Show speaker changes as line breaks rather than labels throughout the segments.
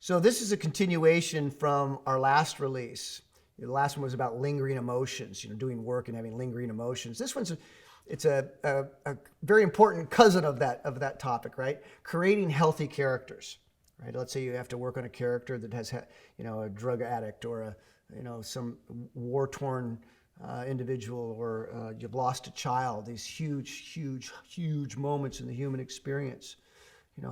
So this is a continuation from our last release. The last one was about lingering emotions, doing work and having lingering emotions. This one's it's a very important cousin of that topic, right? Creating healthy characters, right? Let's say you have to work on a character that has, a drug addict or some war-torn individual, or you've lost a child. These huge moments in the human experience.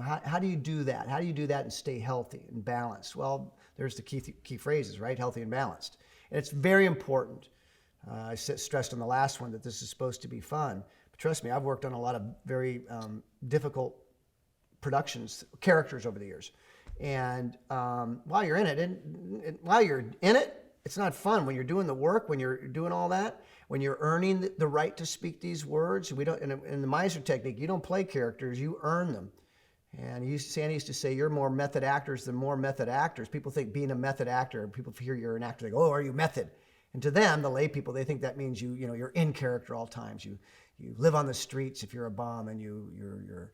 How do you do that? How do you do that and stay healthy and balanced? Well, there's the key phrases, right? Healthy and balanced. And it's very important. I stressed on the last one that this is supposed to be fun. But trust me, I've worked on a lot of very difficult productions, characters over the years. And while you're in it, it's not fun. When you're doing the work, when you're doing all that, when you're earning the right to speak these words. We don't, in the Meisner technique, you don't play characters, you earn them. And Sandy used to say, you're more method actors than more method actors. People think being a method actor, people hear you're an actor, they go, oh, are you method? And to them, the lay people, they think that means you're in character all times. You live on the streets if you're a bum, and you're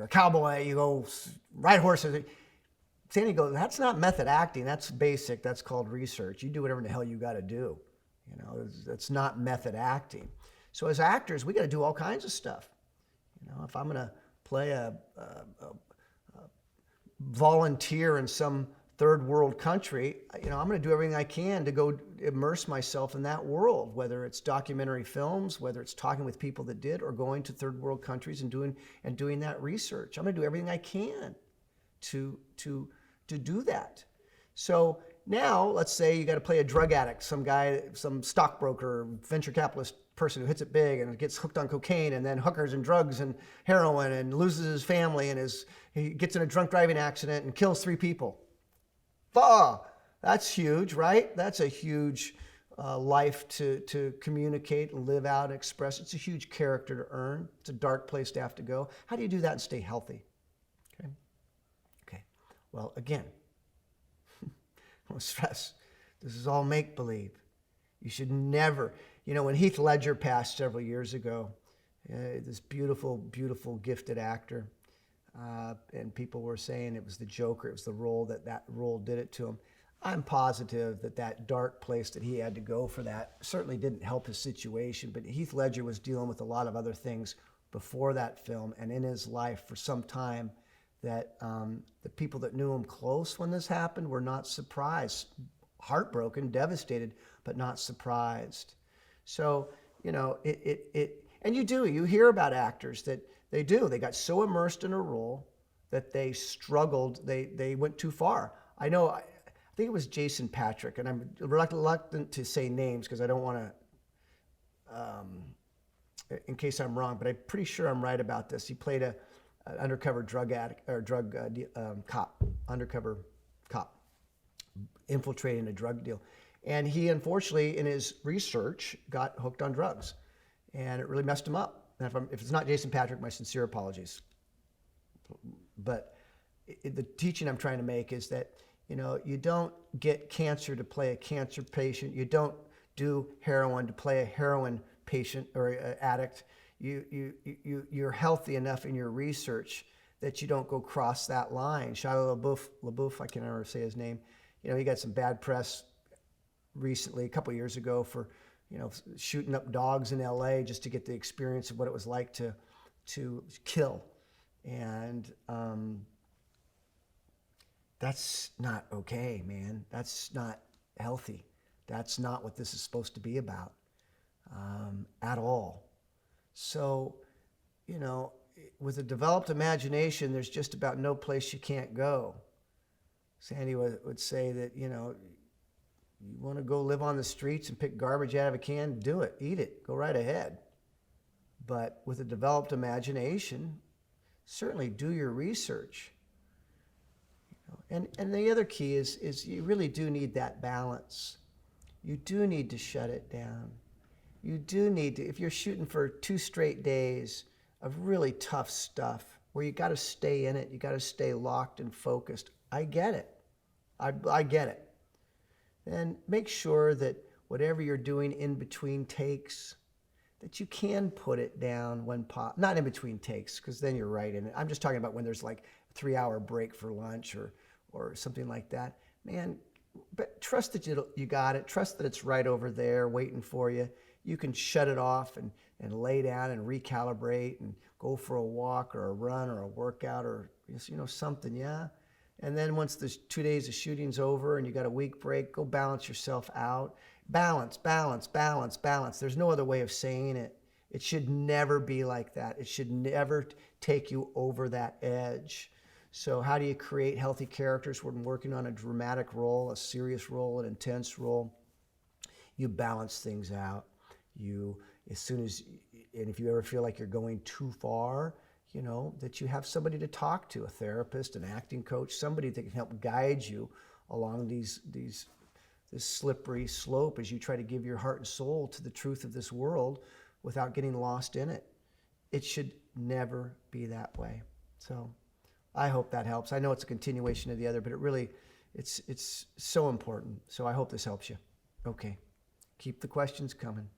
a cowboy, you go ride horses. Sandy goes, that's not method acting, that's basic, that's called research. You do whatever the hell you got to do. That's not method acting. So as actors, we got to do all kinds of stuff. If I'm going to play a volunteer in some third world country, I'm going to do everything I can to go immerse myself in that world, whether it's documentary films, whether it's talking with people that did, or going to third world countries and doing that research. I'm going to do everything I can to do that. So now, let's say you got to play a drug addict, some guy, some stockbroker, venture capitalist person who hits it big and gets hooked on cocaine and then hookers and drugs and heroin and loses his family and he gets in a drunk driving accident and kills 3 people. That's huge, right? That's a huge life to communicate and live out and express. It's a huge character to earn. It's a dark place to have to go. How do you do that and stay healthy? Okay. Well, again, no stress. This is all make-believe. You should never, when Heath Ledger passed several years ago, this beautiful, beautiful, gifted actor, and people were saying it was the Joker, it was the role that role did it to him. I'm positive that dark place that he had to go for that certainly didn't help his situation, but Heath Ledger was dealing with a lot of other things before that film and in his life for some time that the people that knew him close when this happened were not surprised, heartbroken, devastated, but not surprised. So, and you hear about actors that they got so immersed in a role that they struggled, they went too far. I think it was Jason Patrick, and I'm reluctant to say names because I don't want to, in case I'm wrong, but I'm pretty sure I'm right about this. He played an undercover drug addict or undercover cop, infiltrating a drug deal. And he, unfortunately, in his research, got hooked on drugs. And it really messed him up. And if it's not Jason Patrick, my sincere apologies. But the teaching I'm trying to make is that, you don't get cancer to play a cancer patient. You don't do heroin to play a heroin patient or addict. You're healthy enough in your research that you don't go cross that line. Shia LaBeouf, I can never say his name. He got some bad press recently, a couple of years ago, for shooting up dogs in LA just to get the experience of what it was like to kill. And that's not okay, man. That's not healthy. That's not what this is supposed to be about at all. So, with a developed imagination, there's just about no place you can't go. Sandy would say that, you want to go live on the streets and pick garbage out of a can, do it, eat it, go right ahead. But with a developed imagination, certainly do your research. And the other key is you really do need that balance. You do need to shut it down. You do need to, if you're shooting for 2 straight days of really tough stuff where you got to stay in it, you got to stay locked and focused. I get it. I get it. Then make sure that whatever you're doing in between takes, that you can put it down when not in between takes, because then you're right in it. I'm just talking about when there's like a 3-hour break for lunch or or something like that, man, but trust that you got it. Trust that it's right over there waiting for you. You can shut it off and lay down and recalibrate and go for a walk or a run or a workout or something, yeah. And then once the 2 days of shooting's over and you got a week break, go balance yourself out. Balance, balance, balance, balance. There's no other way of saying it. It should never be like that. It should never take you over that edge. So how do you create healthy characters when working on a dramatic role, a serious role, an intense role? You balance things out. And if you ever feel like you're going too far, that you have somebody to talk to, a therapist, an acting coach, somebody that can help guide you along this slippery slope as you try to give your heart and soul to the truth of this world without getting lost in it. It should never be that way. So I hope that helps. I know it's a continuation of the other, but it's so important. So I hope this helps you. Okay. Keep the questions coming.